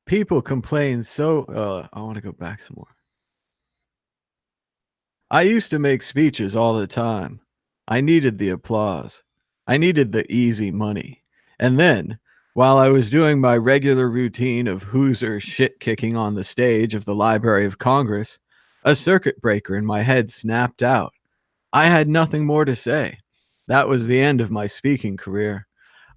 People complain so I want to go back some more. I used to make speeches all the time. I needed the applause. I needed the easy money. And then, while I was doing my regular routine of Hoosier shit kicking on the stage of the Library of Congress, a circuit breaker in my head snapped out. I had nothing more to say. That was the end of my speaking career.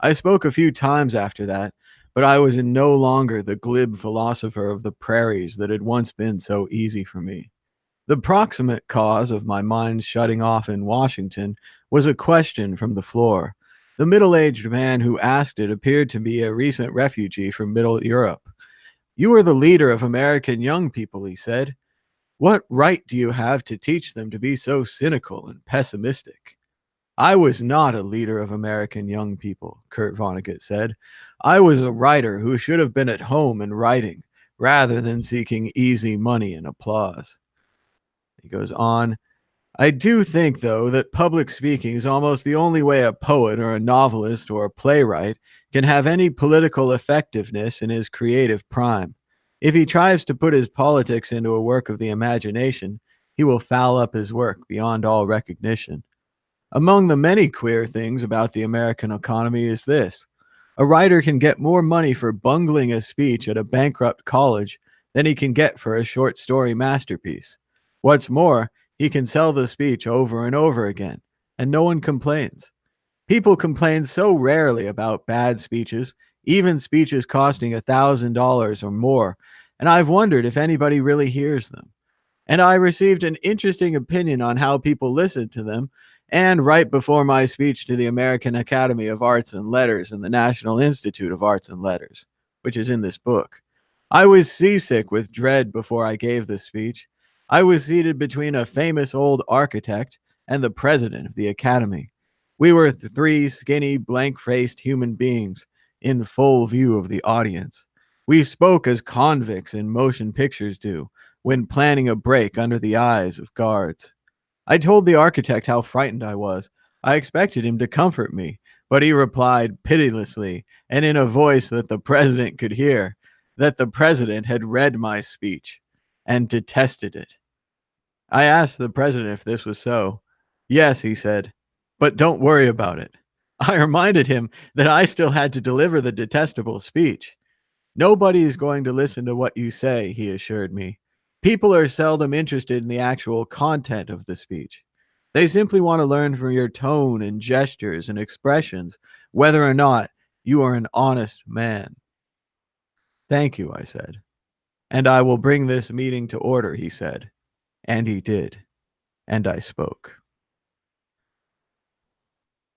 I spoke a few times after that, but I was no longer the glib philosopher of the prairies that had once been so easy for me. The proximate cause of my mind shutting off in Washington was a question from the floor. The middle aged man who asked it appeared to be a recent refugee from Middle Europe. You are the leader of American young people, he said. What right do you have to teach them to be so cynical and pessimistic? I was not a leader of American young people, Kurt Vonnegut said. I was a writer who should have been at home and writing rather than seeking easy money and applause. He goes on, I do think, though, that public speaking is almost the only way a poet or a novelist or a playwright can have any political effectiveness in his creative prime. If he tries to put his politics into a work of the imagination, he will foul up his work beyond all recognition. Among the many queer things about the American economy is this. A writer can get more money for bungling a speech at a bankrupt college than he can get for a short story masterpiece. What's more, he can sell the speech over and over again, and no one complains. People complain so rarely about bad speeches, even speeches costing $1,000 or more, and I've wondered if anybody really hears them. And I received an interesting opinion on how people listen to them. And right before my speech to the American Academy of Arts and Letters and the National Institute of Arts and Letters, which is in this book, I was seasick with dread before I gave this speech. I was seated between a famous old architect and the president of the Academy. We were three skinny, blank faced human beings in full view of the audience. We spoke as convicts in motion pictures do when planning a break under the eyes of guards. I told the architect how frightened I was. I expected him to comfort me, but he replied pitilessly and in a voice that the president could hear that the president had read my speech and detested it. I asked the president if this was so. Yes, he said, but don't worry about it. I reminded him that I still had to deliver the detestable speech. Nobody is going to listen to what you say, he assured me. People are seldom interested in the actual content of the speech. They simply want to learn from your tone and gestures and expressions whether or not you are an honest man. Thank you, I said. And I will bring this meeting to order, he said. And he did. And I spoke.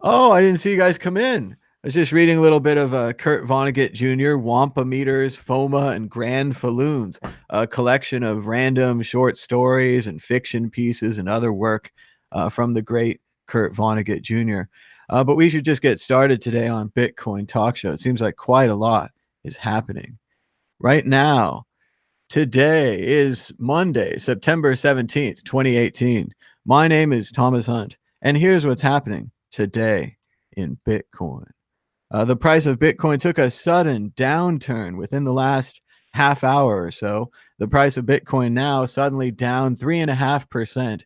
Oh, I didn't see you guys come in. I was just reading a little bit of Kurt Vonnegut Jr., Wampa Meters, FOMA, and Grand Falloons, a collection of random short stories and fiction pieces and other work from the great Kurt Vonnegut Jr. But we should just get started today on Bitcoin Talk Show. It seems like quite a lot is happening. Right now, today is Monday, September 17th, 2018. My name is Thomas Hunt, and here's what's happening today in Bitcoin. The price of Bitcoin took a sudden downturn within the last half hour or so. The price of Bitcoin now suddenly down 3.5%.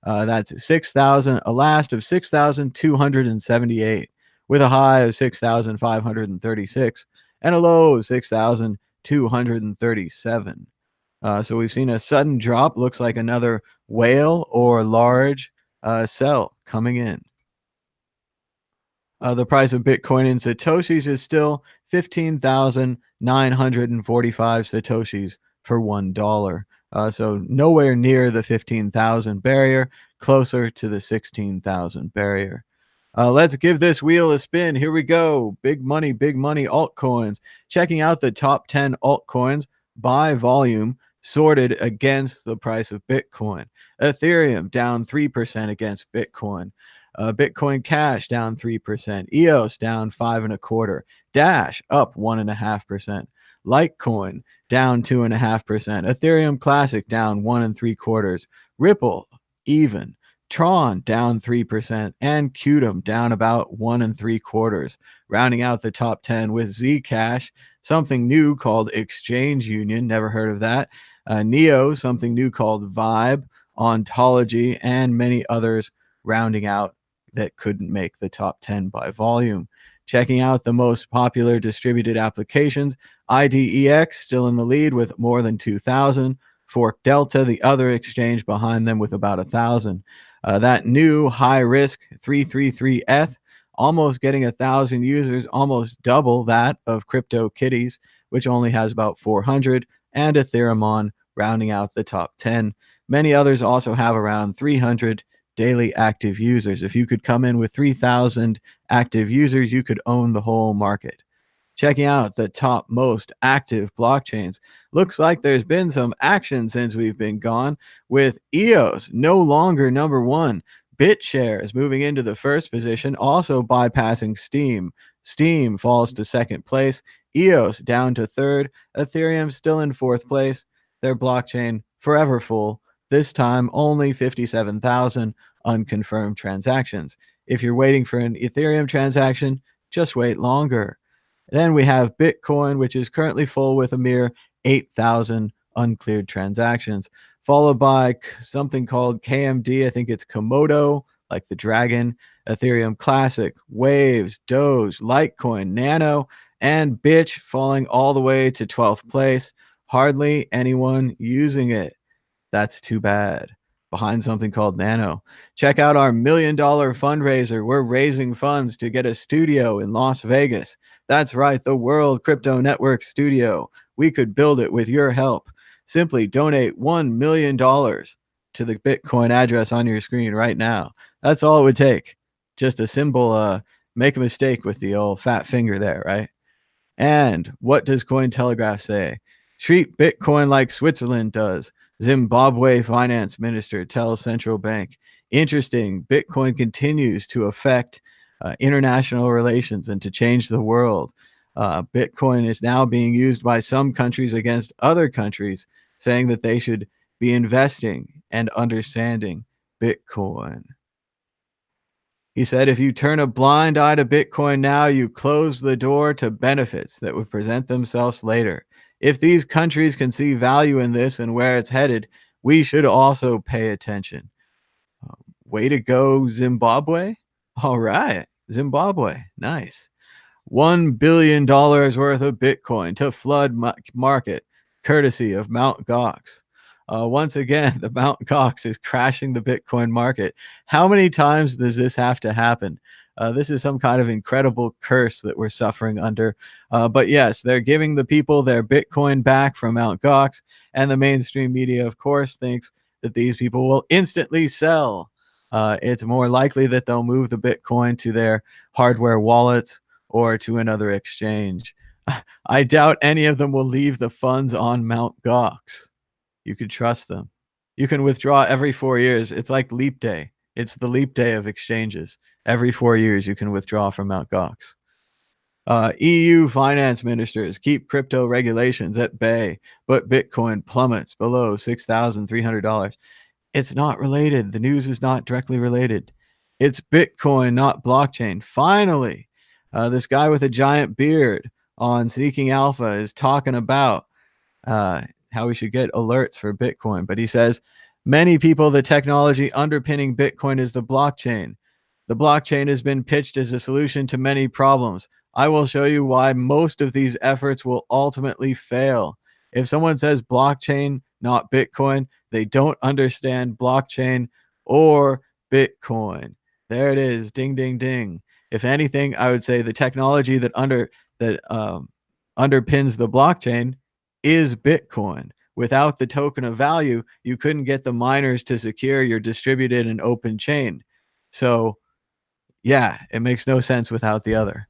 That's 6,000, a last of 6,278, with a high of 6,536 and a low of 6,237. So we've seen a sudden drop. Looks like another whale or large sell coming in. The price of Bitcoin in Satoshis is still 15,945 Satoshis for $1. So nowhere near the 15,000 barrier, closer to the 16,000 barrier. Let's give this wheel a spin. Here we go. Big money altcoins. Checking out the top 10 altcoins by volume sorted against the price of Bitcoin. Ethereum down 3% against Bitcoin. Bitcoin Cash down 3%, EOS down 5.25%, Dash up 1.5%, Litecoin down 2.5%, Ethereum Classic down 1.75%, Ripple even Tron down 3%, and Qtum down about 1.75%, rounding out the top 10 with Zcash, something new called Exchange Union, never heard of that, Neo, something new called Vibe, Ontology, and many others rounding out that couldn't make the top 10 by volume. Checking out the most popular distributed applications, IDEX still in the lead with more than 2,000, Fork Delta, the other exchange behind them with about 1,000. That new high risk 333ETH, almost getting 1,000 users, almost double that of CryptoKitties, which only has about 400, and Ethereum rounding out the top 10. Many others also have around 300 daily active users. If you could come in with 3,000 active users, you could own the whole market. Checking out the top most active blockchains, looks like there's been some action since we've been gone, with EOS no longer number one. BitShares moving into the first position, also bypassing Steem. Steem falls to second place. EOS down to third. Ethereum still in fourth place. Their blockchain forever full. This time only 57,000 unconfirmed transactions. If you're waiting for an Ethereum transaction, just wait longer. Then we have Bitcoin, which is currently full with a mere 8,000 uncleared transactions, followed by something called KMD. I think it's Komodo, like the dragon, Ethereum Classic, Waves, Doge, Litecoin, Nano, and Bitch falling all the way to 12th place. Hardly anyone using it. That's too bad. Behind something called Nano. Check out our $1 million fundraiser. We're raising funds to get a studio in Las Vegas. That's right, the World Crypto Network studio. We could build it with your help. Simply donate $1 million to the Bitcoin address on your screen right now. That's all it would take. Just a simple make a mistake with the old fat finger there, right? And what does Cointelegraph say? Treat Bitcoin like Switzerland does. Zimbabwe finance minister tells central bank. Interesting. Bitcoin continues to affect international relations and to change the world. Bitcoin is now being used by some countries against other countries, saying that they should be investing and understanding Bitcoin. He said, if you turn a blind eye to Bitcoin now, you close the door to benefits that would present themselves later. If these countries can see value in this and where it's headed, we should also pay attention. Way to go, Zimbabwe. All right, Zimbabwe. Nice. $1 billion worth of Bitcoin to flood market, courtesy of Mt. Gox. Once again, the Mt. Gox is crashing the Bitcoin market. How many times does this have to happen? This is some kind of incredible curse that we're suffering under. But yes, they're giving the people their Bitcoin back from Mt. Gox, and the mainstream media, of course, thinks that these people will instantly sell. It's more likely that they'll move the Bitcoin to their hardware wallets or to another exchange. I doubt any of them will leave the funds on Mt. Gox. You could trust them. You can withdraw every 4 years. It's like leap day. It's the leap day of exchanges. Every 4 years, you can withdraw from Mt. Gox. EU finance ministers keep crypto regulations at bay, but Bitcoin plummets below $6,300. It's not related. The news is not directly related. It's Bitcoin, not blockchain. Finally, this guy with a giant beard on Seeking Alpha is talking about how we should get alerts for Bitcoin. But he says, many people, the technology underpinning Bitcoin is the blockchain. The blockchain has been pitched as a solution to many problems. I will show you why most of these efforts will ultimately fail. If someone says blockchain, not Bitcoin, they don't understand blockchain or Bitcoin. There it is. Ding, ding, ding. If anything, I would say the technology that underpins the blockchain is Bitcoin. Without the token of value, you couldn't get the miners to secure your distributed and open chain. So, yeah, it makes no sense without the other.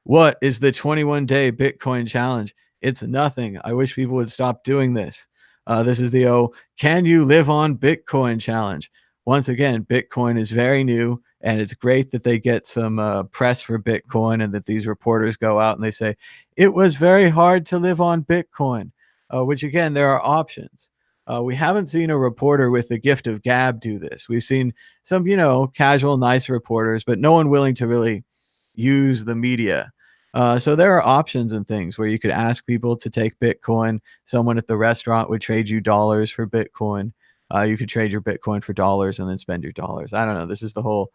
What is the 21-day Bitcoin challenge? It's nothing. I wish people would stop doing this. This is the can you live on Bitcoin challenge. Once again, Bitcoin is very new, and it's great that they get some press for Bitcoin and that these reporters go out and they say, it was very hard to live on Bitcoin, which again, there are options. We haven't seen a reporter with the gift of gab do this. We've seen some, casual, nice reporters, but no one willing to really use the media. So there are options and things where you could ask people to take Bitcoin. Someone at the restaurant would trade you dollars for Bitcoin. You could trade your Bitcoin for dollars and then spend your dollars. I don't know. This is the whole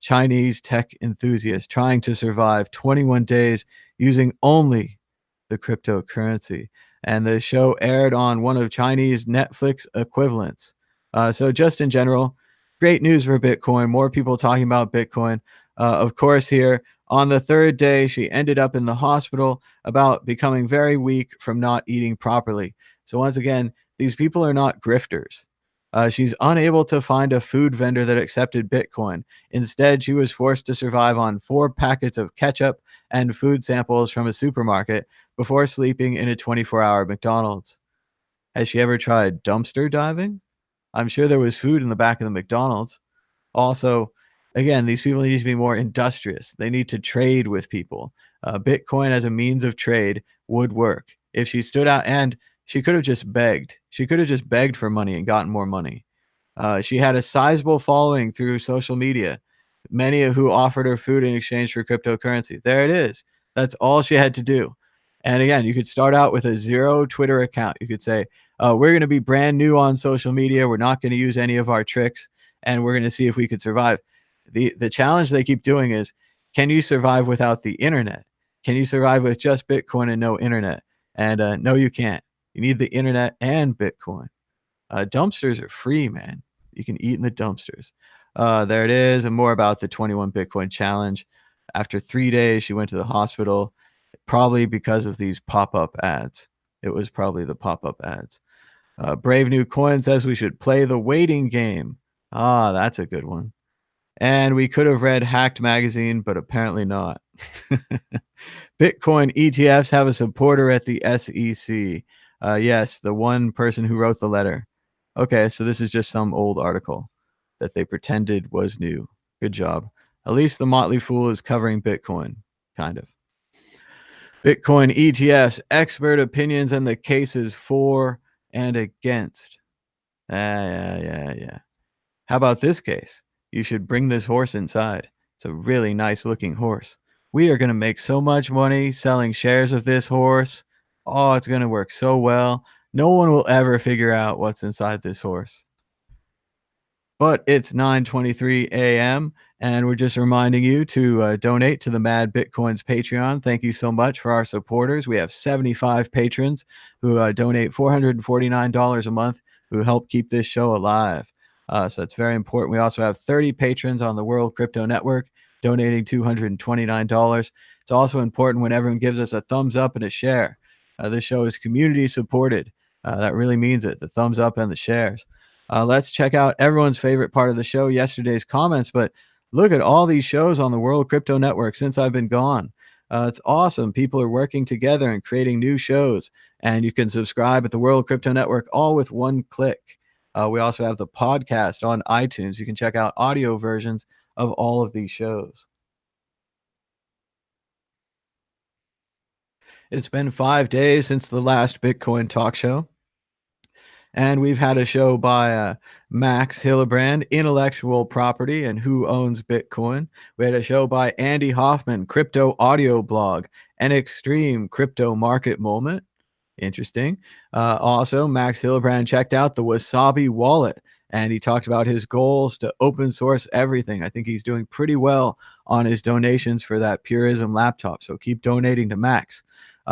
Chinese tech enthusiast trying to survive 21 days using only the cryptocurrency. And the show aired on one of Chinese Netflix equivalents. So just in general, great news for Bitcoin. More people talking about Bitcoin. Of course, here on the third day, she ended up in the hospital about becoming very weak from not eating properly. So once again, these people are not grifters. She's unable to find a food vendor that accepted Bitcoin. Instead, she was forced to survive on 4 packets of ketchup and food samples from a supermarket before sleeping in a 24-hour McDonald's. Has she ever tried dumpster diving? I'm sure there was food in the back of the McDonald's. Also, again, these people need to be more industrious. They need to trade with people. Bitcoin as a means of trade would work. If she stood out, and she could have just begged. She could have just begged for money and gotten more money. She had a sizable following through social media, many of who offered her food in exchange for cryptocurrency. There it is. That's all she had to do. And again, you could start out with a zero Twitter account. You could say, we're going to be brand new on social media. We're not going to use any of our tricks, and we're going to see if we could survive. The challenge they keep doing is, can you survive without the internet? Can you survive with just Bitcoin and no internet? And no, you can't. You need the internet and Bitcoin. Dumpsters are free, man. You can eat in the dumpsters. There it is, and more about the 21 Bitcoin challenge. After 3 days, she went to the hospital, probably because of these pop-up ads. It was probably the pop-up ads. Brave New Coin says we should play the waiting game. Ah, that's a good one. And we could have read Hacked Magazine, but apparently not. Bitcoin ETFs have a supporter at the SEC. Yes, the one person who wrote the letter. Okay, so this is just some old article that they pretended was new. Good job. At least the Motley Fool is covering Bitcoin, kind of. Bitcoin ETFs, expert opinions, and the cases for and against. Yeah. How about this case? You should bring this horse inside. It's a really nice looking horse. We are going to make so much money selling shares of this horse. Oh, it's going to work so well. No one will ever figure out what's inside this horse. But it's 9:23 a.m. and we're just reminding you to donate to the Mad Bitcoins Patreon. Thank you so much for our supporters. We have 75 patrons who donate $449 a month who help keep this show alive. So it's very important. We also have 30 patrons on the World Crypto Network donating $229. It's also important when everyone gives us a thumbs up and a share. This show is community supported. That really means it, the thumbs up and the shares. Let's check out everyone's favorite part of the show, yesterday's comments. But look at all these shows on the World Crypto Network since I've been gone. It's awesome. People are working together and creating new shows. And you can subscribe at the World Crypto Network all with one click. We also have the podcast on iTunes. You can check out audio versions of all of these shows. It's been 5 days since the last Bitcoin talk show. And we've had a show by Max Hillebrand, Intellectual Property and Who Owns Bitcoin. We had a show by Andy Hoffman, Crypto Audio Blog, An Extreme Crypto Market Moment. Interesting. Also, Max Hillebrand checked out the Wasabi wallet, and he talked about his goals to open source everything. I think he's doing pretty well on his donations for that Purism laptop, so keep donating to Max.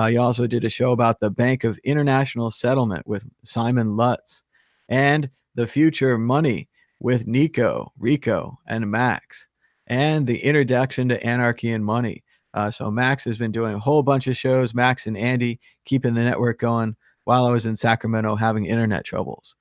He also did a show about the Bank of International Settlement with Simon Lutz and the future money with Nico, Rico, and Max, and the introduction to anarchy and money. So Max has been doing a whole bunch of shows, Max and Andy, keeping the network going while I was in Sacramento having internet troubles.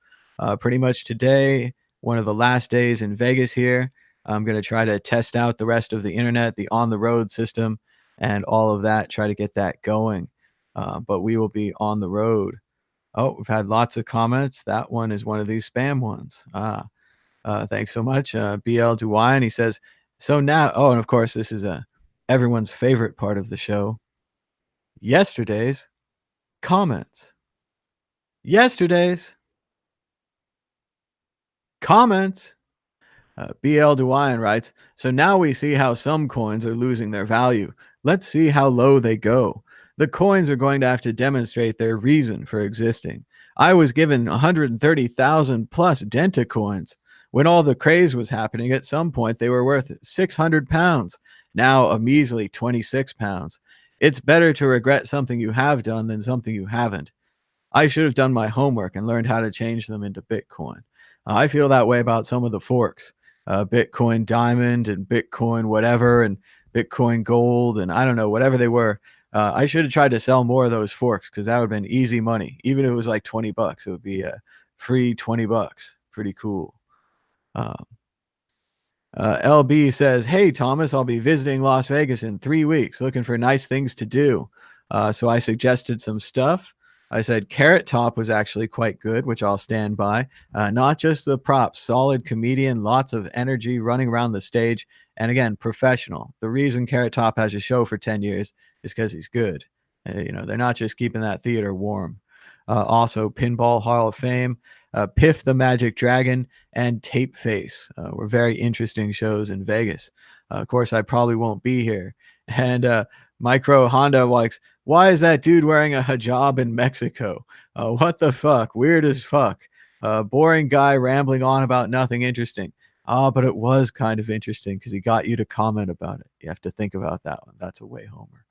Pretty much today, one of the last days in Vegas here, I'm going to try to test out the rest of the internet, the on-the-road system, and all of that, try to get that going. But we will be on the road. Oh, we've had lots of comments. That one is one of these spam ones. Thanks so much. BL Dewine, he says, so now, and of course, this is everyone's favorite part of the show. Yesterday's comments. Yesterday's Comments. BL Dewine writes, so now we see how some coins are losing their value. Let's see how low they go. The coins are going to have to demonstrate their reason for existing. I was given 130,000 plus Denta coins. When all the craze was happening, at some point they were worth 600 pounds. Now a measly 26 pounds. It's better to regret something you have done than something you haven't. I should have done my homework and learned how to change them into Bitcoin. I feel that way about some of the forks, Bitcoin Diamond and Bitcoin whatever and Bitcoin Gold and I don't know, whatever they were. I should have tried to sell more of those forks because that would have been easy money. Even if it was like 20 bucks, it would be a free 20 bucks. Pretty cool. Um, LB says, hey, Thomas, I'll be visiting Las Vegas in 3 weeks, looking for nice things to do. So I suggested some stuff. I said Carrot Top was actually quite good, which I'll stand by. Not just the props, solid comedian, lots of energy running around the stage. And again, professional. The reason Carrot Top has a show for 10 years is because he's good. They're not just keeping that theater warm. Also, Pinball Hall of Fame, Piff the Magic Dragon, and Tape Face were very interesting shows in Vegas. Of course, I probably won't be here. And Micro Honda likes, why is that dude wearing a hijab in Mexico? What the fuck? Weird as fuck. Boring guy rambling on about nothing interesting. But it was kind of interesting because he got you to comment about it. You have to think about that one. That's a way homer.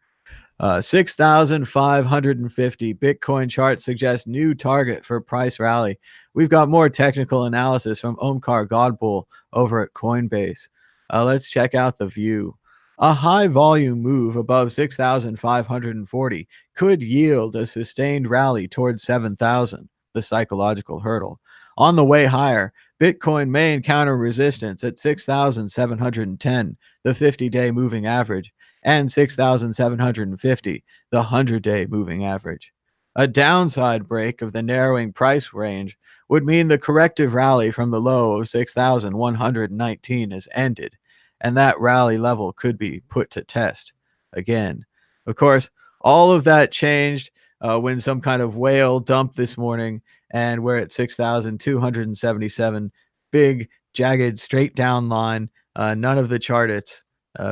6,550 Bitcoin chart suggests new target for price rally. We've got more technical analysis from Omkar Godboll over at Coinbase. Let's check out the view. A high volume move above 6,540 could yield a sustained rally towards 7,000, the psychological hurdle. On the way higher, Bitcoin may encounter resistance at 6,710, the 50-day moving average, and 6,750, the 100-day moving average. A downside break of the narrowing price range would mean the corrective rally from the low of 6,119 has ended, and that rally level could be put to test again. Of course, all of that changed when some kind of whale dumped this morning, and we're at 6,277, big, jagged, straight down line. None of the charts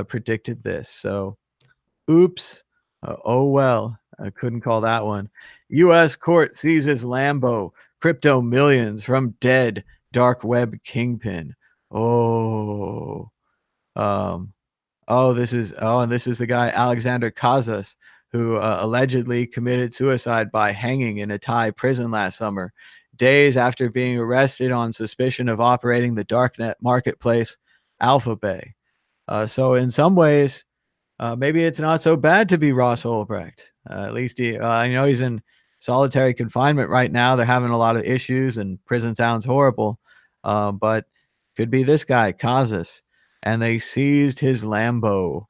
predicted this. So, oops. Oh, well. I couldn't call that one. U.S. court seizes Lambo, crypto millions from dead dark web kingpin. Oh. Um, and this is the guy, Alexander Casas, who allegedly committed suicide by hanging in a Thai prison last summer, days after being arrested on suspicion of operating the darknet marketplace Alphabay. So in some ways, maybe it's not so bad to be Ross Ulbricht. At least I know he's in solitary confinement right now. They're having a lot of issues, and prison sounds horrible. But could be this guy, Casas, and they seized his Lambo.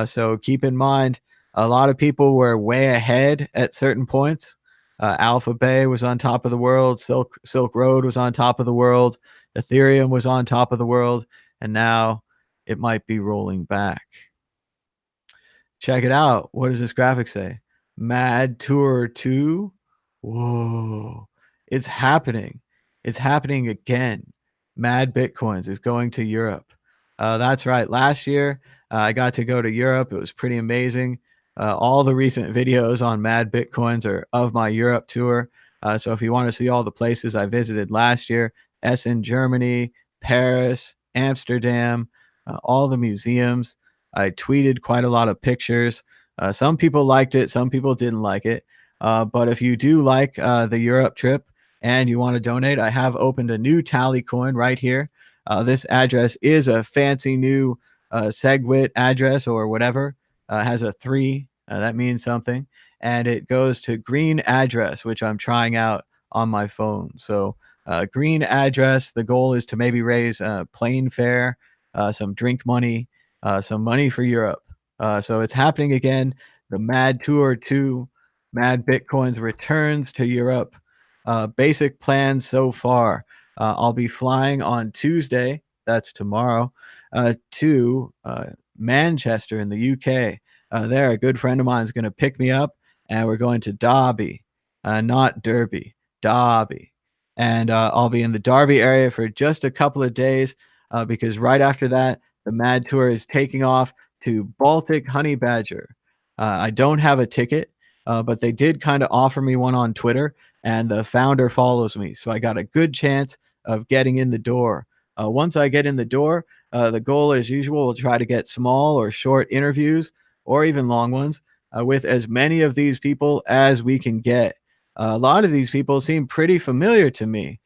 So keep in mind, a lot of people were way ahead at certain points. Alpha Bay was on top of the world. Silk Road was on top of the world. Ethereum was on top of the world, and now it might be rolling back. Check it out. What does this graphic say? Mad Tour 2. Whoa. It's happening. It's happening again. Mad Bitcoins is going to Europe. That's right. Last year, I got to go to Europe. It was pretty amazing. All the recent videos on Mad Bitcoins are of my Europe tour. So if you want to see all the places I visited last year, Essen, Germany, Paris, Amsterdam, all the museums. I tweeted quite a lot of pictures. Some people liked it. Some people didn't like it. But if you do like the Europe trip and you want to donate, I have opened a new Tally coin right here. This address is a fancy new SegWit address or whatever. Has a 3. That means something. And it goes to green address, which I'm trying out on my phone. So green address, the goal is to maybe raise plane fare, some drink money, some money for Europe. So it's happening again. The Mad Tour 2, Mad Bitcoins returns to Europe. Basic plans so far. I'll be flying on Tuesday, that's tomorrow, to Manchester in the UK. There, a good friend of mine is going to pick me up, and we're going to Derby, not Derby, Derby. and I'll be in the Derby area for just a couple of days because right after that, the Mad Tour is taking off to Baltic Honey Badger. I don't have a ticket, but they did kind of offer me one on Twitter, and the founder follows me, so I got a good chance of getting in the door. Once I get in the door, the goal, as usual, will try to get small or short interviews or even long ones with as many of these people as we can get. A lot of these people seem pretty familiar to me.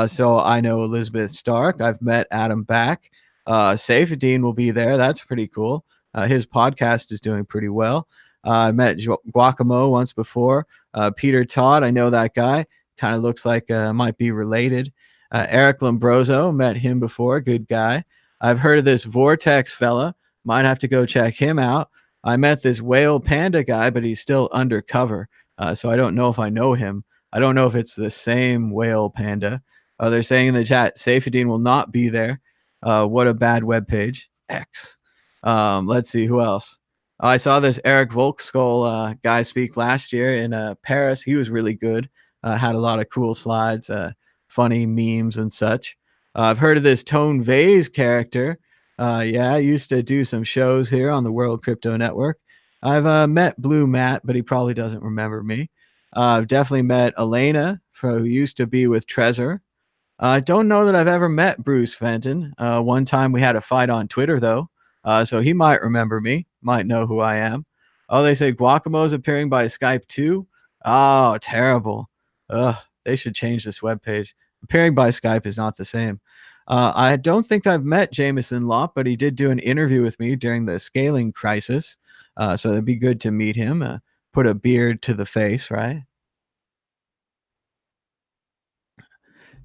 So I know Elizabeth Stark. I've met Adam Back. Safedine will be there. That's pretty cool. His podcast is doing pretty well. I met Guacamo once before. Peter Todd, I know that guy. Kind of looks like might be related. Eric Lombroso, met him before. Good guy. I've heard of this Vortex fella. Might have to go check him out. I met this whale panda guy, but he's still undercover. So I don't know if I know him. I don't know if it's the same whale panda. They're saying in the chat, Safedine will not be there. What a bad webpage. X. Let's see who else. I saw this Eric Volkskull guy speak last year in Paris. He was really good. Had a lot of cool slides, funny memes and such. I've heard of this Tone Vase character. Yeah, I used to do some shows here on the World Crypto Network. I've met Blue Matt, but he probably doesn't remember me. I've definitely met Elena, who used to be with Trezor. I don't know that I've ever met Bruce Fenton. One time we had a fight on Twitter, though, so he might remember me, might know who I am. Oh, they say Guacamo's appearing by Skype too. Oh, terrible. Ugh, they should change this webpage. Appearing by Skype is not the same. I don't think I've met Jameson Lopp, but he did do an interview with me during the scaling crisis. So it'd be good to meet him. Put a beard to the face, right?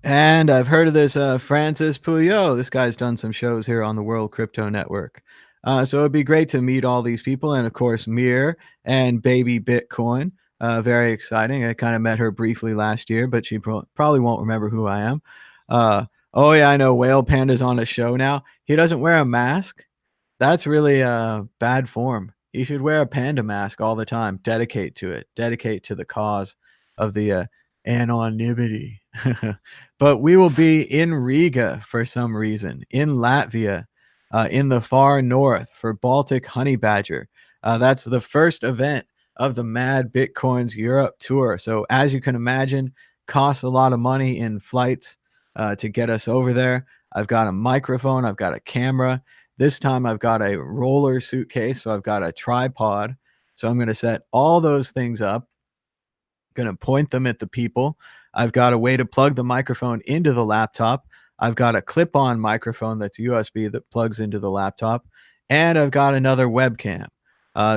And I've heard of this Francis Pouliot. This guy's done some shows here on the World Crypto Network. So it'd be great to meet all these people. And of course, Mir and Baby Bitcoin. Very exciting. I kind of met her briefly last year, but she probably won't remember who I am. Oh, yeah, I know Whale Panda's on a show now. He doesn't wear a mask. That's really bad form. You should wear a panda mask all the time. Dedicate to it. Dedicate to the cause of the anonymity. But we will be in Riga for some reason, in Latvia, in the far north for Baltic Honey Badger. That's the first event of the Mad Bitcoins Europe tour. So as you can imagine, costs a lot of money in flights to get us over there. I've got a microphone. I've got a camera. This time I've got a roller suitcase. So I've got a tripod. So I'm going to set all those things up. Going to point them at the people. I've got a way to plug the microphone into the laptop. I've got a clip-on microphone that's USB that plugs into the laptop. And I've got another webcam.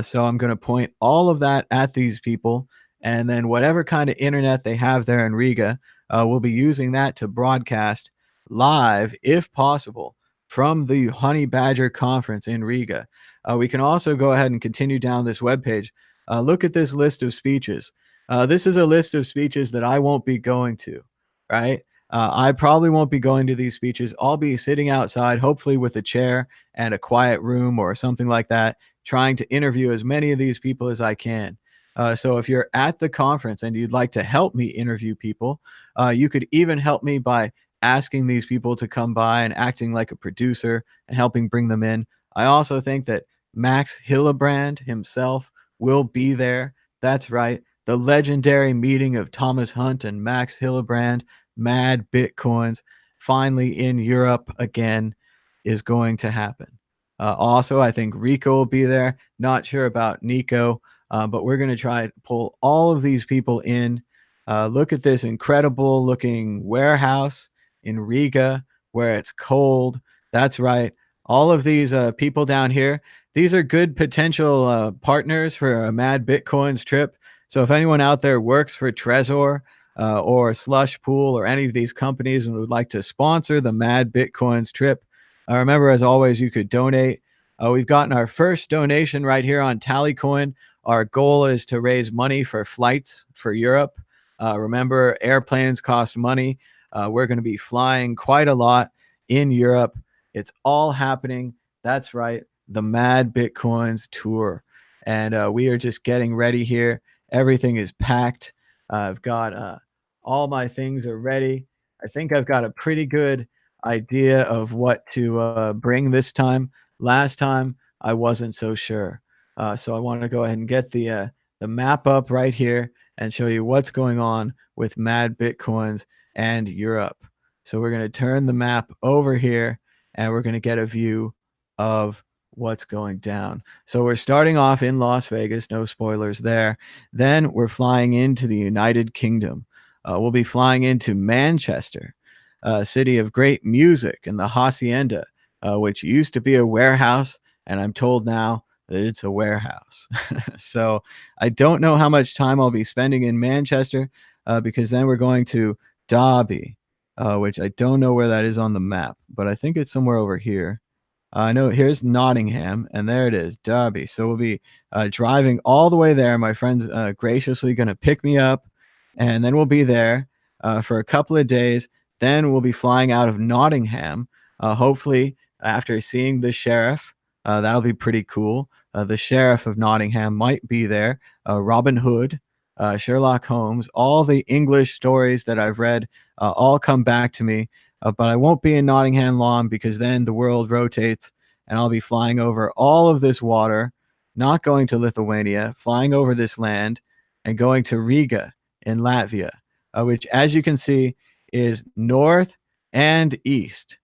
So I'm going to point all of that at these people. And then whatever kind of internet they have there in Riga, we'll be using that to broadcast live, if possible, from the Honey Badger Conference in Riga. We can also go ahead and continue down this webpage. Look at this list of speeches. This is a list of speeches that I won't be going to, right? I probably won't be going to these speeches. I'll be sitting outside, hopefully with a chair and a quiet room or something like that, trying to interview as many of these people as I can. So if you're at the conference and you'd like to help me interview people, you could even help me by asking these people to come by and acting like a producer and helping bring them in. I also think that Max Hillebrand himself will be there. That's right. The legendary meeting of Thomas Hunt and Max Hillebrand, Mad Bitcoins, finally in Europe again, is going to happen. Also, I think Rico will be there. Not sure about Nico, but we're going to try to pull all of these people in. Look at this incredible looking warehouse in Riga where it's cold. That's right. All of these people down here, these are good potential partners for a Mad Bitcoins trip. So if anyone out there works for Trezor or Slush Pool or any of these companies and would like to sponsor the Mad Bitcoins trip, remember, as always, you could donate. We've gotten our first donation right here on Tallycoin. Our goal is to raise money for flights for Europe. Remember, airplanes cost money. We're going to be flying quite a lot in Europe. It's all happening. That's right. The Mad Bitcoins tour. And we are just getting ready here. Everything is packed. I've got all my things are ready. I think I've got a pretty good idea of what to bring this time. Last time I wasn't so sure, so I want to go ahead and get the map up right here and show you what's going on with Mad Bitcoins and Europe. So we're going to turn the map over here and we're going to get a view of what's going down. So we're starting off in Las Vegas, no spoilers there. Then we're flying into the United Kingdom. We'll be flying into Manchester, a city of great music, and the Hacienda, which used to be a warehouse, and I'm told now that it's a warehouse. So I don't know how much time I'll be spending in Manchester, because then we're going to Derby, which I don't know where that is on the map, but I think it's somewhere over here. I know here's Nottingham, and there it is, Derby. So we'll be driving all the way there. My friend's graciously going to pick me up, and then we'll be there for a couple of days. Then we'll be flying out of Nottingham, hopefully after seeing the sheriff. That'll be pretty cool. The sheriff of Nottingham might be there. Robin Hood, Sherlock Holmes, all the English stories that I've read all come back to me. But I won't be in Nottingham long because then the world rotates and I'll be flying over all of this water, not going to Lithuania, flying over this land and going to Riga in Latvia, which, as you can see, is north and east,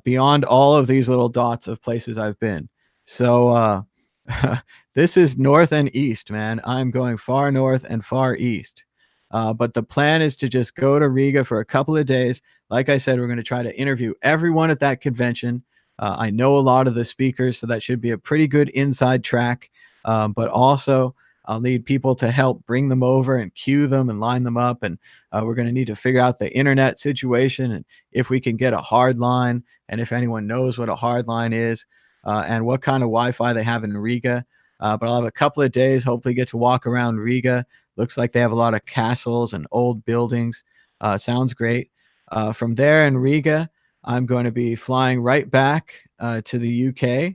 beyond all of these little dots of places I've been. So this is north and east, man. I'm going far north and far east. But the plan is to just go to Riga for a couple of days. Like I said, we're going to try to interview everyone at that convention. I know a lot of the speakers, so that should be a pretty good inside track. But also, I'll need people to help bring them over and queue them and line them up. And we're going to need to figure out the internet situation and if we can get a hard line and if anyone knows what a hard line is and what kind of Wi-Fi they have in Riga. But I'll have a couple of days, hopefully get to walk around Riga. Looks like they have a lot of castles and old buildings. Sounds great. From there in Riga, I'm going to be flying right back to the UK.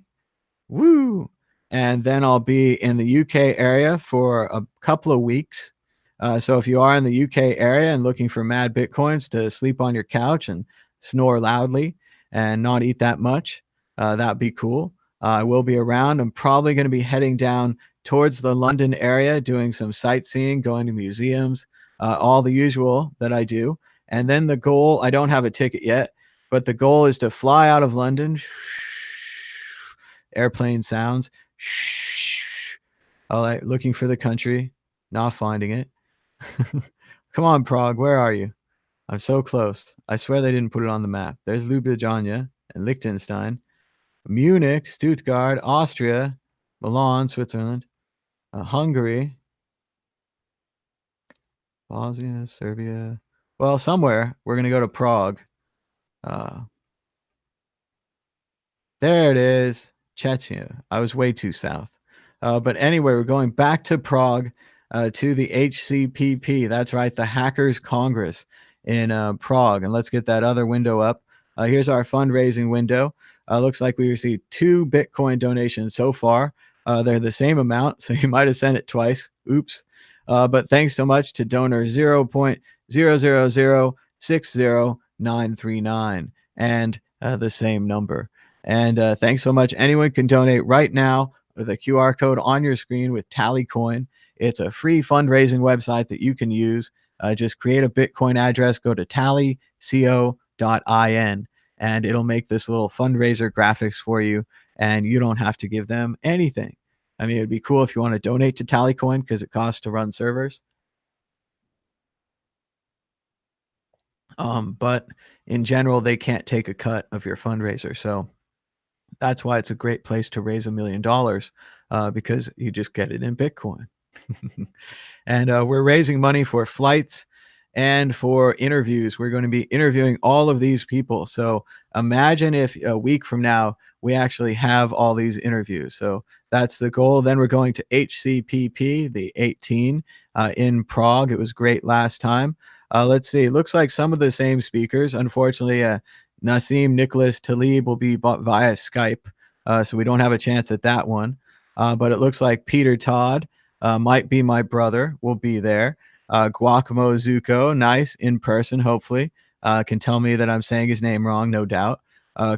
Woo! And then I'll be in the UK area for a couple of weeks. So if you are in the UK area and looking for mad Bitcoins to sleep on your couch and snore loudly and not eat that much, that'd be cool. I will be around. I'm probably going to be heading down towards the London area, doing some sightseeing, going to museums, all the usual that I do. And then the goal, I don't have a ticket yet, but the goal is to fly out of London. Airplane sounds. All right, looking for the country, not finding it. Come on, Prague, where are you? I'm so close. I swear they didn't put it on the map. There's Ljubljana and Liechtenstein, Munich, Stuttgart, Austria, Milan, Switzerland, Hungary, Bosnia, Serbia. Well, somewhere we're going to go to Prague. There it is, Chechnya. I was way too south. But anyway, we're going back to Prague to the HCPP. That's right, the Hackers Congress in Prague. And let's get that other window up. Here's our fundraising window. Looks like we received 2 Bitcoin donations so far. They're the same amount, so you might have sent it twice. Oops. But thanks so much to donor 0.00060939 and the same number. And thanks so much. Anyone can donate right now with a QR code on your screen with Tallycoin. It's a free fundraising website that you can use. Just create a Bitcoin address, go to tallyco.in, and it'll make this little fundraiser graphics for you, and you don't have to give them anything. I mean, it'd be cool if you want to donate to Tallycoin because it costs to run servers. But in general, they can't take a cut of your fundraiser. So that's why it's a great place to raise $1 million because you just get it in Bitcoin. And we're raising money for flights and for interviews. We're going to be interviewing all of these people. So imagine if a week from now, we actually have all these interviews. So that's the goal. Then we're going to HCPP, the 18 in Prague. It was great last time. Let's see. It looks like some of the same speakers. Unfortunately, Nassim Nicholas Taleb will be via Skype, so we don't have a chance at that one. But it looks like Peter Todd, might be my brother, will be there. Guacamo Zuko, nice, in person, hopefully. can tell me that I'm saying his name wrong, no doubt.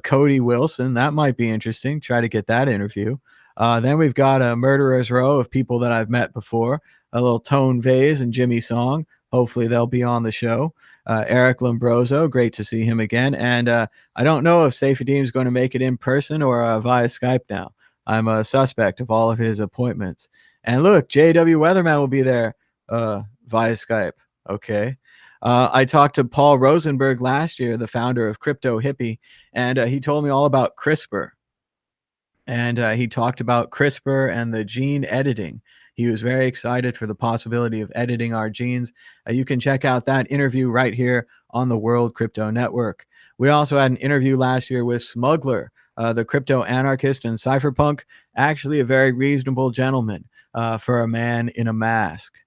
Cody Wilson, that might be interesting. Try to get that interview. Then we've got a murderer's row of people that I've met before. A little Tone Vase and Jimmy Song. Hopefully they'll be on the show. Eric Lombroso, great to see him again. And I don't know if Saifedeem is going to make it in person or via Skype now. I'm a suspect of all of his appointments. And look, JW Weatherman will be there via Skype. Okay. I talked to Paul Rosenberg last year, the founder of Crypto Hippie, and he told me all about CRISPR. And he talked about CRISPR and the gene editing. He was very excited for the possibility of editing our genes. You can check out that interview right here on the World Crypto Network. We also had an interview last year with Smuggler, the crypto anarchist and cypherpunk, actually a very reasonable gentleman for a man in a mask.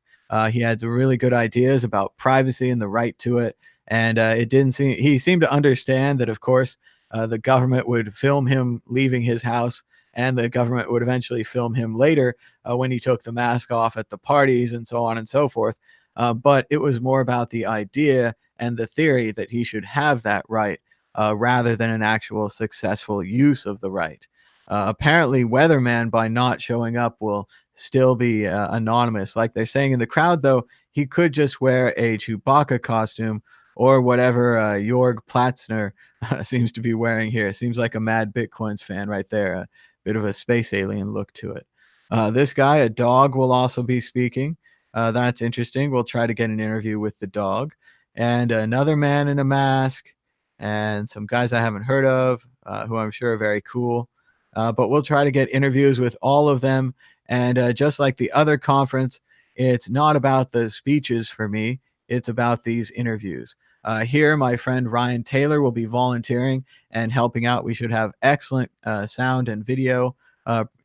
He had some really good ideas about privacy and the right to it. And he seemed to understand that, of course, the government would film him leaving his house, and the government would eventually film him later when he took the mask off at the parties and so on and so forth. But it was more about the idea and the theory that he should have that right rather than an actual successful use of the right. Apparently, Weatherman, by not showing up, will still be anonymous. Like they're saying in the crowd, though, he could just wear a Chewbacca costume or whatever Jorg Platzner seems to be wearing here. Seems like a mad Bitcoins fan right there. A bit of a space alien look to it. This guy, a dog, will also be speaking. That's interesting. We'll try to get an interview with the dog. And another man in a mask and some guys I haven't heard of who I'm sure are very cool. But we'll try to get interviews with all of them. And just like the other conference, it's not about the speeches for me. It's about these interviews. Here, my friend Ryan Taylor will be volunteering and helping out. We should have excellent sound and video,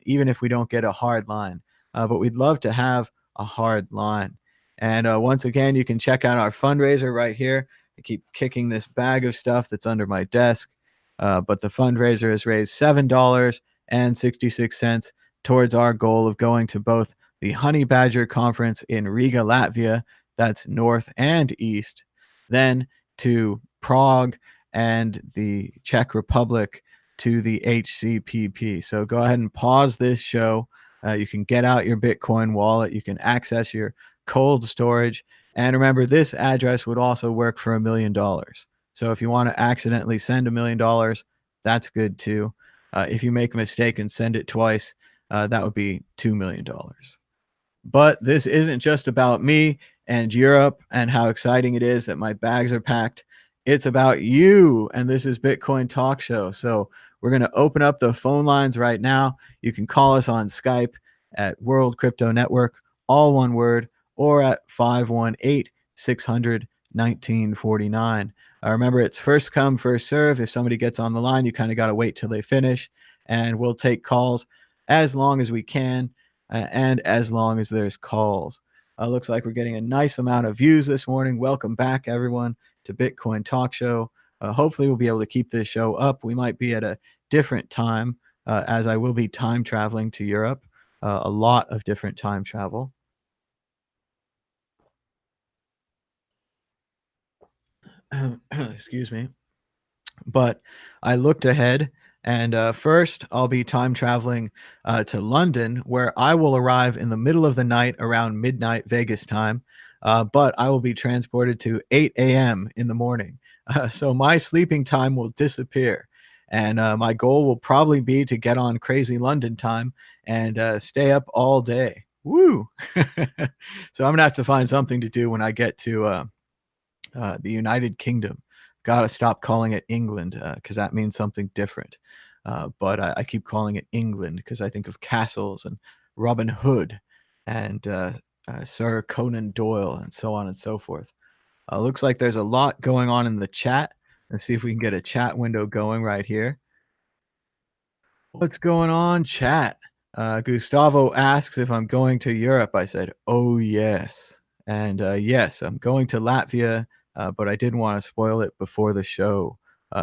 even if we don't get a hard line. But we'd love to have a hard line. And once again, you can check out our fundraiser right here. I keep kicking this bag of stuff that's under my desk. But the fundraiser has raised $7.66 towards our goal of going to both the Honey Badger Conference in Riga, Latvia, that's north and east, then to Prague and the Czech Republic to the HCPP. So go ahead and pause this show. You can get out your Bitcoin wallet. You can access your cold storage. And remember, this address would also work for $1 million. So if you want to accidentally send $1 million, that's good too. If you make a mistake and send it twice, that would be $2 million. But this isn't just about me and Europe and how exciting it is that my bags are packed. It's about you, and this is Bitcoin Talk Show. So we're going to open up the phone lines right now. You can call us on Skype at World Crypto Network, all one word, or at 518-600-1949. Remember, it's first come, first serve. If somebody gets on the line, you kind of got to wait till they finish, and we'll take calls as long as we can and as long as there's calls. Looks like we're getting a nice amount of views this morning. Welcome back, everyone, to Bitcoin Talk Show. Hopefully, we'll be able to keep this show up. We might be at a different time, as I will be time traveling to Europe. A lot of different time travel. Excuse me. But I looked ahead, and first I'll be time traveling to London, where I will arrive in the middle of the night around midnight Vegas time. But I will be transported to 8 a.m. in the morning. So my sleeping time will disappear. And my goal will probably be to get on crazy London time and stay up all day. Woo! So I'm going to have to find something to do when I get to the United Kingdom. Got to stop calling it England because that means something different. But I keep calling it England because I think of castles and Robin Hood and Sir Conan Doyle and so on and so forth. Looks like there's a lot going on in the chat. Let's see if we can get a chat window going right here. What's going on, chat? Gustavo asks if I'm going to Europe. I said, oh, yes. And yes, I'm going to Latvia, but I didn't want to spoil it before the show.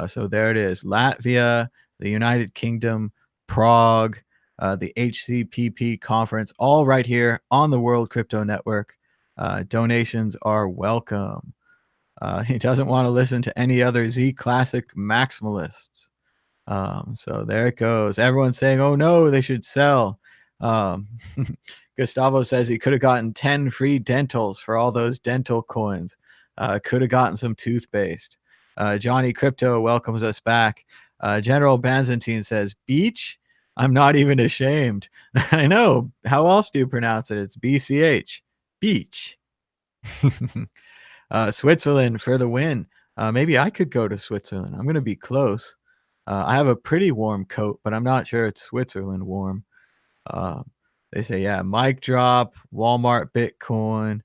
So there it is. Latvia, the United Kingdom, Prague, the HCPP conference, all right here on the World Crypto Network. Donations are welcome. He doesn't want to listen to any other Z classic maximalists. So there it goes. Everyone's saying, "Oh no, they should sell." Um, Gustavo says he could have gotten 10 free dentals for all those dental coins. Could have gotten some toothpaste. Johnny Crypto welcomes us back. General Banzantine says, "Beach? I'm not even ashamed." I know. How else do you pronounce it? It's BCH. Beach. Switzerland for the win. Maybe I could go to Switzerland. I'm going to be close. I have a pretty warm coat, but I'm not sure it's Switzerland warm. Uh, they say, yeah, mic drop, Walmart Bitcoin,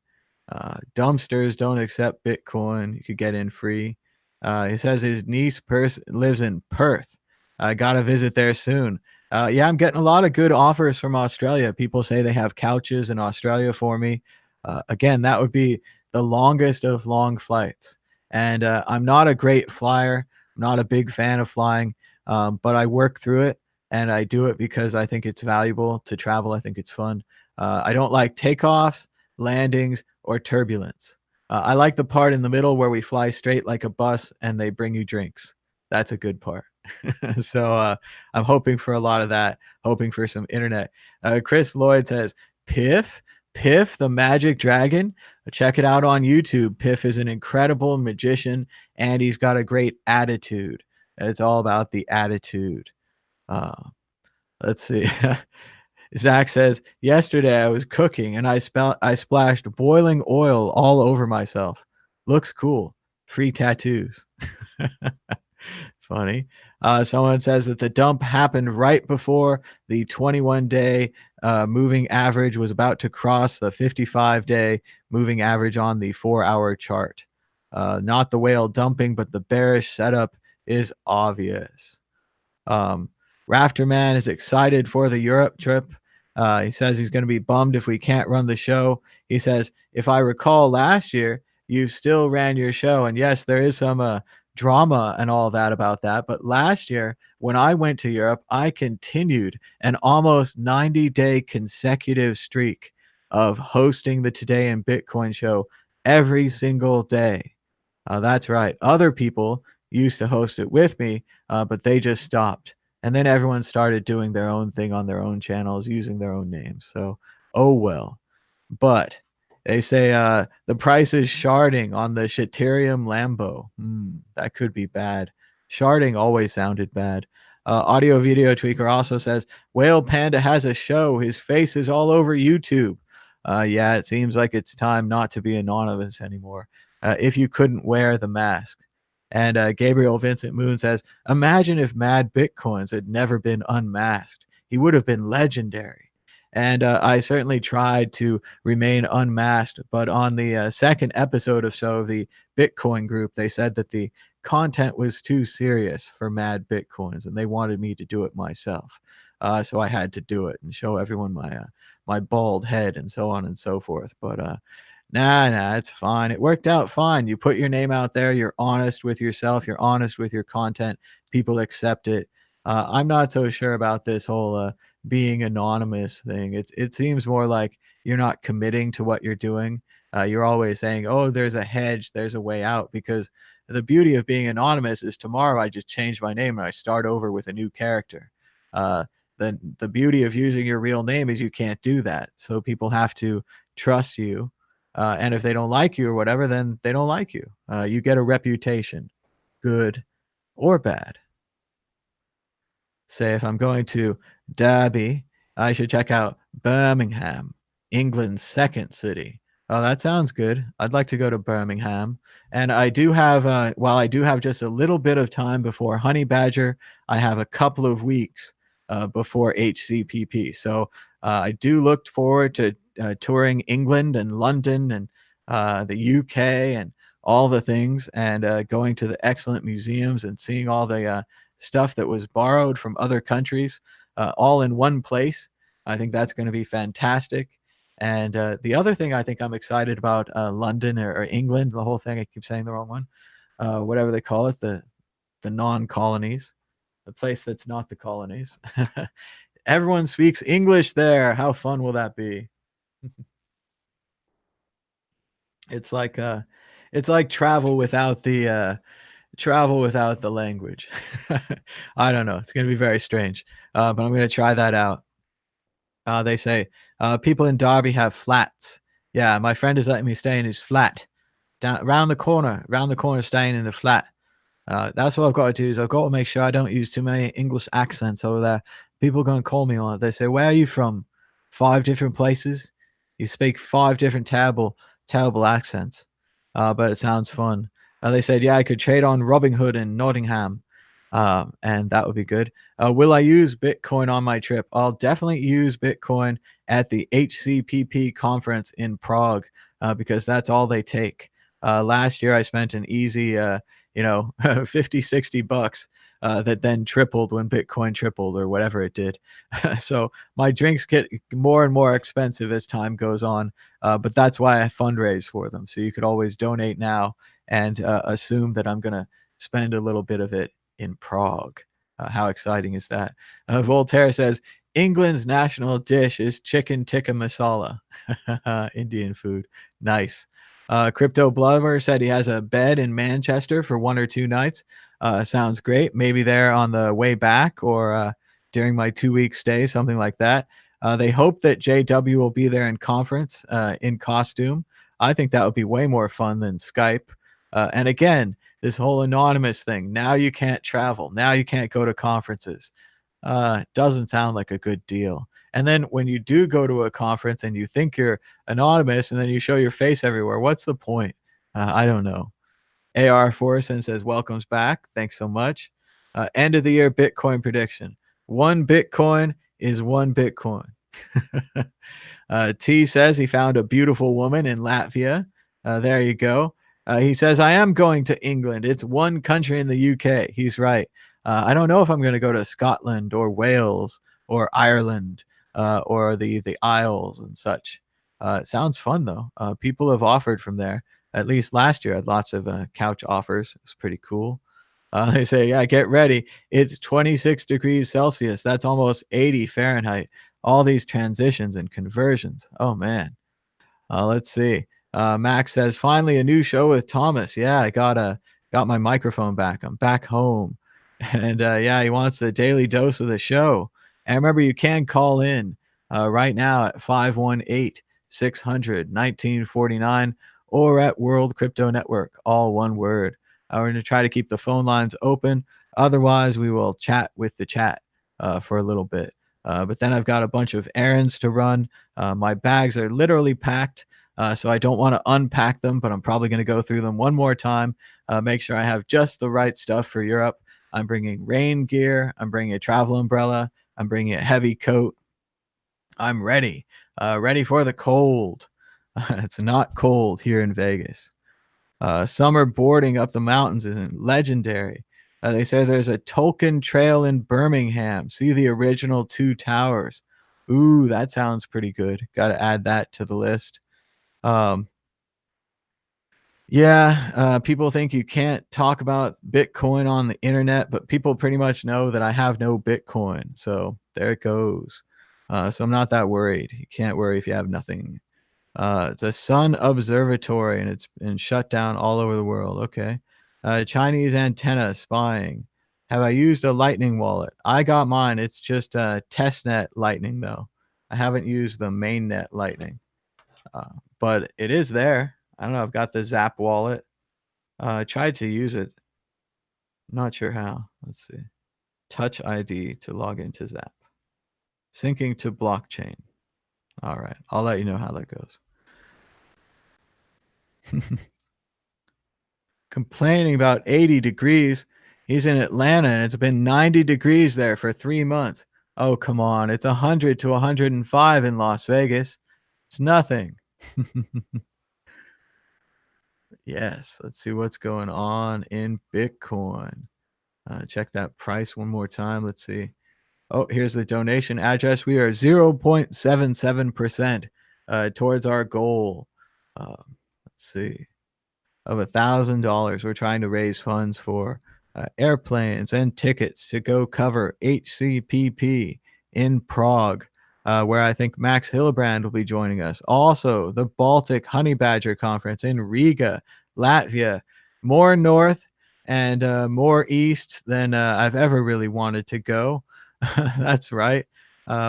dumpsters don't accept Bitcoin. You could get in free. He says his niece lives in Perth. I got to visit there soon. Yeah, I'm getting a lot of good offers from Australia. People say they have couches in Australia for me. Again, that would be the longest of long flights. And I'm not a great flyer. I'm not a big fan of flying, but I work through it and I do it because I think it's valuable to travel. I think it's fun. I don't like takeoffs, landings, or turbulence. I like the part in the middle where we fly straight like a bus and they bring you drinks. That's a good part. So I'm hoping for a lot of that, hoping for some internet. Chris Lloyd says, Piff, Piff, the magic dragon. Check it out on YouTube. Piff is an incredible magician and he's got a great attitude. It's all about the attitude. Uh, let's see. Zach says, yesterday I was cooking and I splashed boiling oil all over myself. Looks cool. Free tattoos. Funny. Someone says that the dump happened right before the 21-day moving average was about to cross the 55-day moving average on the 4-hour chart. Not the whale dumping, but the bearish setup is obvious. Rafterman is excited for the Europe trip. He says he's going to be bummed if we can't run the show. He says, if I recall last year, you still ran your show. And yes, there is some drama and all that about that. But last year, when I went to Europe, I continued an almost 90-day consecutive streak of hosting the Today in Bitcoin show every single day. That's right. Other people used to host it with me, but they just stopped. And then everyone started doing their own thing on their own channels using their own names. So, oh well. But they say the price is sharding on the Shitterium Lambo. That could be bad. Sharding always sounded bad. Audio Video Tweaker also says Whale Panda has a show. His face is all over YouTube. Yeah, it seems like it's time not to be anonymous anymore. If you couldn't wear the mask. And Gabriel Vincent Moon says, imagine if Mad Bitcoins had never been unmasked. He would have been legendary. And I certainly tried to remain unmasked, but on the second episode of the Bitcoin group, they said that the content was too serious for Mad Bitcoins, and they wanted me to do it myself. So I had to do it and show everyone my bald head and so on and so forth. But nah, it's fine. It worked out fine. You put your name out there. You're honest with yourself. You're honest with your content. People accept it. I'm not so sure about this whole being anonymous thing. It seems more like you're not committing to what you're doing. You're always saying, "Oh, there's a hedge. There's a way out." Because the beauty of being anonymous is tomorrow I just change my name and I start over with a new character. The beauty of using your real name is you can't do that. So people have to trust you, and if they don't like you or whatever, then they don't like you. You get a reputation, good or bad. Say if I'm going to Derby, I should check out Birmingham, England's second city. Oh, that sounds good. I'd like to go to Birmingham. And I do have, while I do have just a little bit of time before Honey Badger, I have a couple of weeks before HCPP. So I do look forward to touring England and London and the UK and all the things, and going to the excellent museums and seeing all the stuff that was borrowed from other countries, all in one place. I think that's going to be fantastic. And the other thing I think I'm excited about, London or England, the whole thing, I keep saying the wrong one, whatever they call it, the non-colonies, the place that's not the colonies. Everyone speaks English there. How fun will that be? It's like It's like travel without the language. I don't know. It's gonna be very strange, but I'm gonna try that out. They say people in Derby have flats. Yeah, my friend is letting me stay in his flat down round the corner, staying in the flat. That's what I've got to do is I've got to make sure I don't use too many English accents over there. People are going to call me on it. They say, "Where are you from?" 5 different places. You speak 5 different terrible accents, but it sounds fun. They said, "Yeah, I could trade on Robin Hood in Nottingham, and that would be good." Will I use Bitcoin on my trip? I'll definitely use Bitcoin at the HCPP conference in Prague because that's all they take. Last year, I spent an easy 50, $60 that then tripled when Bitcoin tripled or whatever it did. So my drinks get more and more expensive as time goes on, but that's why I fundraise for them. So you could always donate now and assume that I'm going to spend a little bit of it in Prague. How exciting is that? Voltaire says, England's national dish is chicken tikka masala. Indian food. Nice. Crypto Blubber said he has a bed in Manchester for 1 or 2 nights. Sounds great. Maybe there on the way back or during my 2-week stay, something like that. They hope that JW will be there in conference in costume. I think that would be way more fun than Skype. And again, this whole anonymous thing. Now you can't travel. Now you can't go to conferences. Doesn't sound like a good deal. And then when you do go to a conference and you think you're anonymous and then you show your face everywhere, what's the point? I don't know. AR Forrison says, welcomes back. Thanks so much. End of the year Bitcoin prediction. 1 Bitcoin is 1 Bitcoin. T says he found a beautiful woman in Latvia. There you go. He says, I am going to England. It's 1 country in the UK. He's right. I don't know if I'm going to go to Scotland or Wales or Ireland or the Isles and such. It sounds fun, though. People have offered from there. At least last year, I had lots of couch offers. It's pretty cool. They say, yeah, get ready. It's 26 degrees Celsius. That's almost 80 Fahrenheit. All these transitions and conversions. Oh, man. Let's see. Max says, finally a new show with Thomas. Yeah, I got my microphone back. I'm back home. And yeah, he wants the daily dose of the show. And remember, you can call in right now at 518-600-1949 or at World Crypto Network, all one word. We're going to try to keep the phone lines open. Otherwise, we will chat with the chat for a little bit. But then I've got a bunch of errands to run. My bags are literally packed, so I don't want to unpack them, but I'm probably going to go through them one more time, make sure I have just the right stuff for Europe. I'm bringing rain gear. I'm bringing a travel umbrella. I'm bringing a heavy coat. I'm ready, ready for the cold. It's not cold here in Vegas. Summer boarding up the mountains is legendary. They say there's a Tolkien trail in Birmingham. See the original 2 towers. Ooh, that sounds pretty good. Got to add that to the list. Yeah, people think you can't talk about Bitcoin on the internet, but people pretty much know that I have no Bitcoin. So there it goes. So I'm not that worried. You can't worry if you have nothing. It's a sun observatory and it's been shut down all over the world. Okay. Chinese antenna spying. Have I used a lightning wallet? I got mine. It's just a testnet lightning though. I haven't used the mainnet lightning, but it is there. I don't know. I've got the Zap wallet. I tried to use it. Not sure how. Let's see. Touch ID to log into Zap. Syncing to blockchain. All right. I'll let you know how that goes. Complaining about 80 degrees. He's in Atlanta and it's been 90 degrees there for 3 months. Oh, come on. It's 100 to 105 in Las Vegas. It's nothing. Yes. Let's see what's going on in Bitcoin. Check that price one more time. Let's see. Oh, here's the donation address. We are 0.77% towards our goal. Let's see. Of $1,000. We're trying to raise funds for airplanes and tickets to go cover HCPP in Prague, where I think Max Hillebrand will be joining us. Also, the Baltic Honey Badger Conference in Riga Latvia, more north and more east than I've ever really wanted to go. That's right.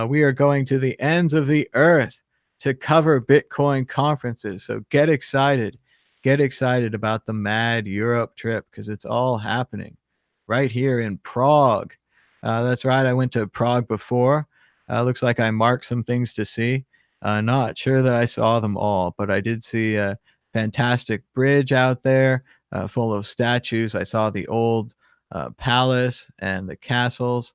We are going to the ends of the earth to cover Bitcoin conferences. So get excited. Get excited about the Mad Europe trip because it's all happening right here in Prague. That's right. I went to Prague before. Looks like I marked some things to see. Not sure that I saw them all, but I did see a fantastic bridge out there full of statues. I saw the old palace and the castles.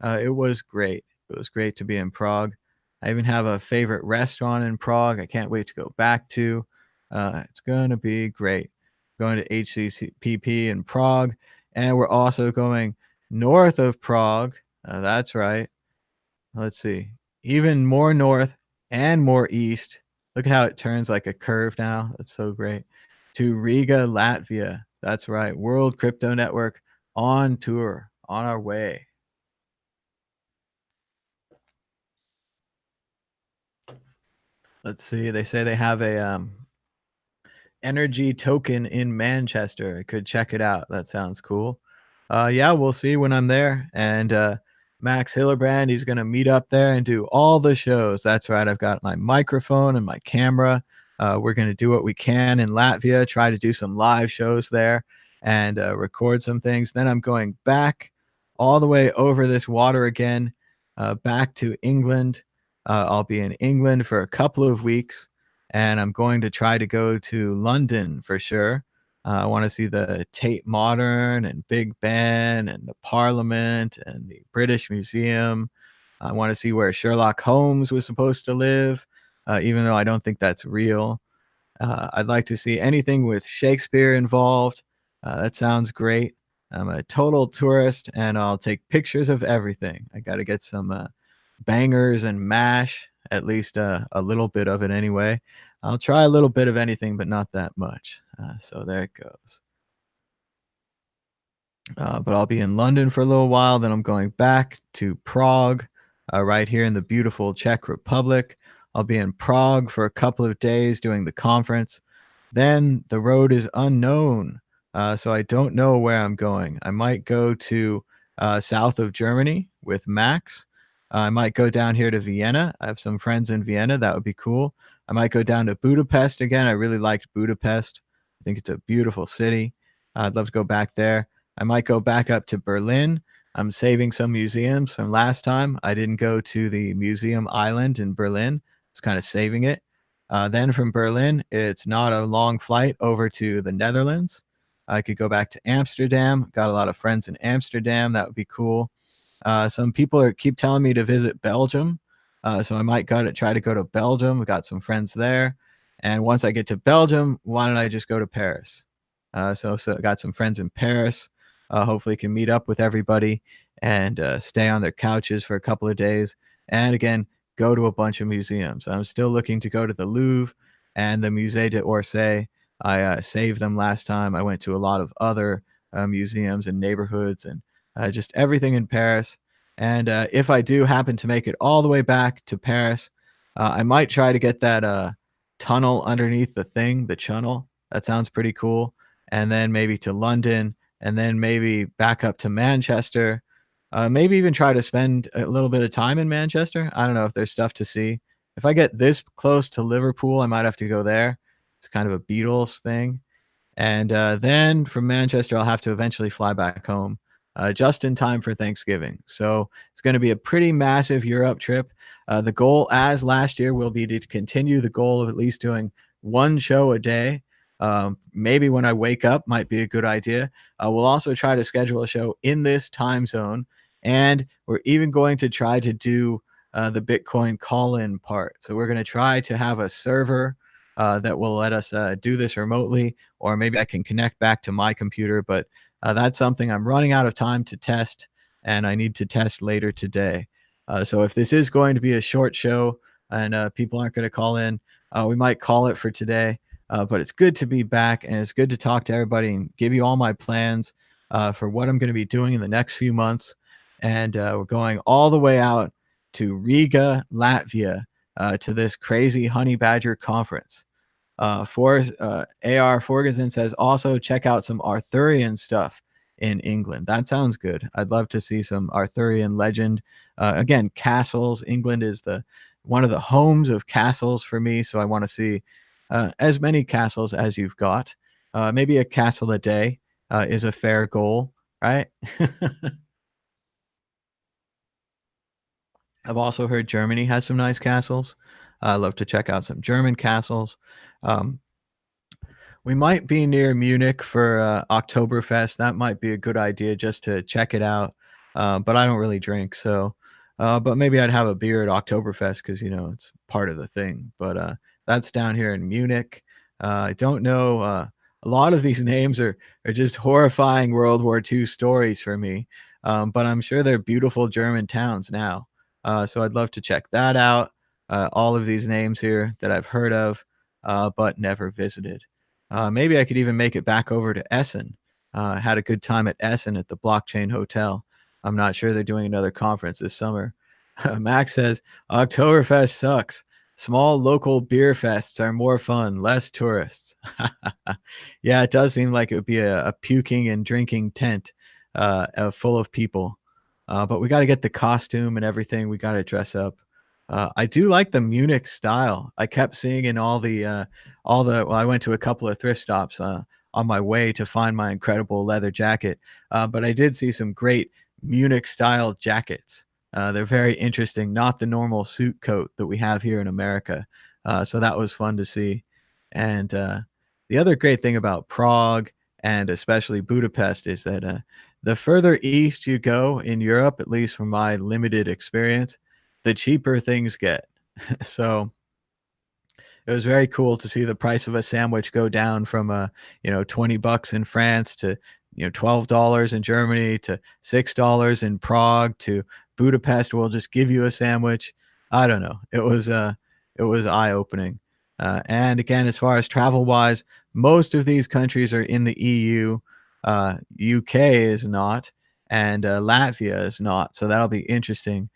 It was great. It was great to be in Prague. I even have a favorite restaurant in Prague. I can't wait to go back to. It's going to be great. Going to HCCPP in Prague, and we're also going north of Prague. That's right. Let's see. Even more north and more east. Look at how it turns like a curve now. That's so great. To Riga, Latvia. That's right. World Crypto Network on tour, on our way. Let's see. They say they have a energy token in Manchester. I could check it out. That sounds cool. Yeah, we'll see when I'm there. And Max Hillerbrand, he's going to meet up there and do all the shows. That's right. I've got my microphone and my camera. We're going to do what we can in Latvia, try to do some live shows there and record some things. Then I'm going back all the way over this water again, back to England. I'll be in England for a couple of weeks and I'm going to try to go to London for sure. I want to see the Tate Modern and Big Ben and the Parliament and the British Museum. I want to see where Sherlock Holmes was supposed to live, even though I don't think that's real. I'd like to see anything with Shakespeare involved. That sounds great. I'm a total tourist and I'll take pictures of everything. I got to get some bangers and mash, at least a little bit of it anyway. I'll try a little bit of anything, but not that much. So there it goes. But I'll be in London for a little while. Then I'm going back to Prague, right here in the beautiful Czech Republic. I'll be in Prague for a couple of days doing the conference. Then the road is unknown. So I don't know where I'm going. I might go to south of Germany with Max. I might go down here to Vienna. I have some friends in Vienna. That would be cool. I might go down to Budapest again. I really liked Budapest. I think it's a beautiful city. I'd love to go back there. I might go back up to Berlin. I'm saving some museums from last time. I didn't go to the Museum Island in Berlin. I was kind of saving it. Then from Berlin, it's not a long flight over to the Netherlands. I could go back to Amsterdam. Got a lot of friends in Amsterdam. That would be cool. Some people keep telling me to visit Belgium. So I might try to go to Belgium. We got some friends there. And once I get to Belgium, why don't I just go to Paris? So I got some friends in Paris. Hopefully can meet up with everybody and stay on their couches for a couple of days. And again, go to a bunch of museums. I'm still looking to go to the Louvre and the Musée d'Orsay. I saved them last time. I went to a lot of other museums and neighborhoods and just everything in Paris. And if I do happen to make it all the way back to Paris, I might try to get that tunnel underneath the thing, the channel. That sounds pretty cool. And then maybe to London, and then maybe back up to Manchester. Maybe even try to spend a little bit of time in Manchester. I don't know if there's stuff to see. If I get this close to Liverpool, I might have to go there. It's kind of a Beatles thing. And then from Manchester, I'll have to eventually fly back home just in time for Thanksgiving. So it's going to be a pretty massive Europe trip. The goal, as last year, will be to continue the goal of at least doing one show a day. Maybe when I wake up might be a good idea. We'll also try to schedule a show in this time zone. And we're even going to try to do the Bitcoin call-in part. So we're going to try to have a server that will let us do this remotely, or maybe I can connect back to my computer. But that's something I'm running out of time to test, and I need to test later today. So if this is going to be a short show and people aren't going to call in, we might call it for today. But it's good to be back, and it's good to talk to everybody and give you all my plans for what I'm going to be doing in the next few months. And we're going all the way out to Riga, Latvia, to this crazy honey badger conference. AR Forgason says also check out some Arthurian stuff in England. That sounds good. I'd love to see some Arthurian legend. Again, castles. England is the one of the homes of castles for me, so I want to see as many castles as you've got. Maybe a castle a day is a fair goal, right? I've also heard Germany has some nice castles. I love to check out some German castles. Um, we might be near Munich for Oktoberfest. That might be a good idea just to check it out. But I don't really drink, so but maybe I'd have a beer at Oktoberfest because you know it's part of the thing. But that's down here in Munich. I don't know. A lot of these names are just horrifying World War II stories for me. But I'm sure they're beautiful German towns now. So I'd love to check that out. All of these names here that I've heard of, but never visited. Maybe I could even make it back over to Essen. Had a good time at Essen at the Blockchain Hotel. I'm not sure they're doing another conference this summer. Max says Oktoberfest sucks. Small local beer fests are more fun, less tourists. Yeah, it does seem like it would be a puking and drinking tent full of people. But we got to get the costume and everything. We got to dress up. I do like the Munich style. I kept seeing in well, I went to a couple of thrift stops on my way to find my incredible leather jacket, but I did see some great Munich style jackets. They're very interesting, not the normal suit coat that we have here in America. So that was fun to see. And the other great thing about Prague and especially Budapest is that the further east you go in Europe, at least from my limited experience, the cheaper things get. So it was very cool to see the price of a sandwich go down from 20 bucks in France to $12 in Germany to $6 in Prague to Budapest will just give you a sandwich. I don't know. It was eye-opening. And again, as far as travel wise, most of these countries are in the EU. UK is not, and Latvia is not. So that'll be interesting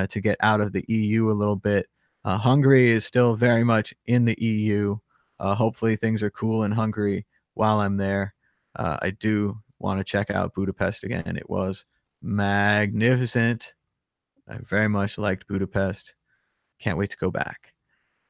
to get out of the EU a little bit. Hungary is still very much in the EU. Hopefully, things are cool in Hungary while I'm there. I do want to check out Budapest again. It was magnificent. I very much liked Budapest. Can't wait to go back.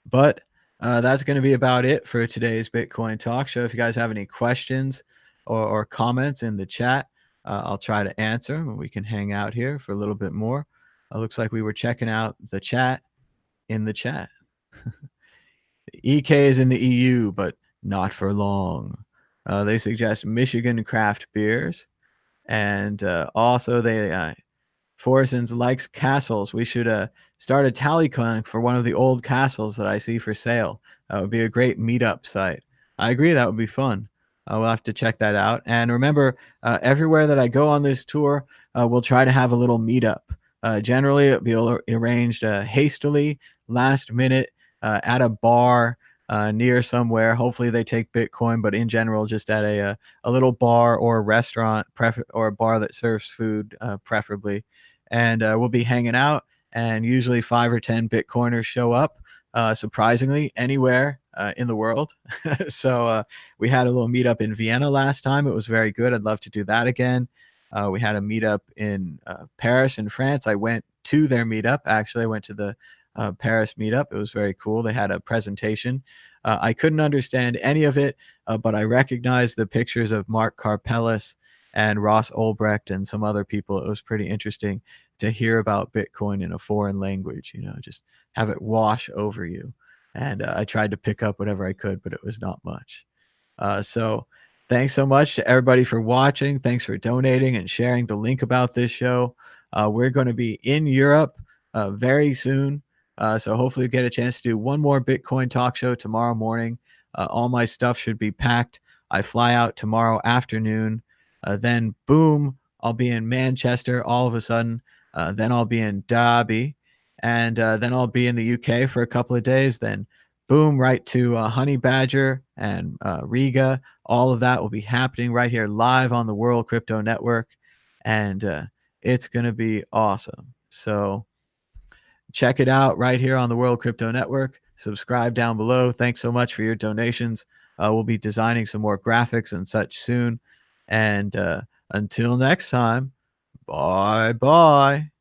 But that's going to be about it for today's Bitcoin Talk Show. If you guys have any questions or comments in the chat, I'll try to answer them. We can hang out here for a little bit more. It looks like we were checking out the chat in the chat. EK is in the EU, but not for long. They suggest Michigan craft beers. And also, Forresons likes castles. We should start a tally count for one of the old castles that I see for sale. That would be a great meetup site. I agree. That would be fun. We'll have to check that out. And remember, everywhere that I go on this tour, we'll try to have a little meetup. Generally, it'll be arranged hastily, last minute, at a bar near somewhere. Hopefully, they take Bitcoin, but in general, just at a little bar or a restaurant, or a bar that serves food, preferably. And we'll be hanging out, and usually 5 or 10 Bitcoiners show up, surprisingly, anywhere in the world. So we had a little meetup in Vienna last time. It was very good. I'd love to do that again. We had a meetup in Paris in France. I went to their meetup. Actually, I went to the Paris meetup. It was very cool. They had a presentation. I couldn't understand any of it, but I recognized the pictures of Mark Karpellis and Ross Ulbrecht and some other people. It was pretty interesting to hear about Bitcoin in a foreign language, just have it wash over you. And I tried to pick up whatever I could, but it was not much. So thanks so much to everybody for watching. Thanks for donating and sharing the link about this show. We're going to be in Europe very soon. So hopefully get a chance to do one more Bitcoin talk show tomorrow morning. All my stuff should be packed. I fly out tomorrow afternoon. Then boom, I'll be in Manchester all of a sudden. Then I'll be in Derby. And then I'll be in the UK for a couple of days. Then boom, right to Honey Badger and Riga. All of that will be happening right here live on the World Crypto Network. And it's going to be awesome. So check it out right here on the World Crypto Network. subscribe down below. Thanks so much for your donations. We'll be designing some more graphics and such soon. And until next time, bye bye.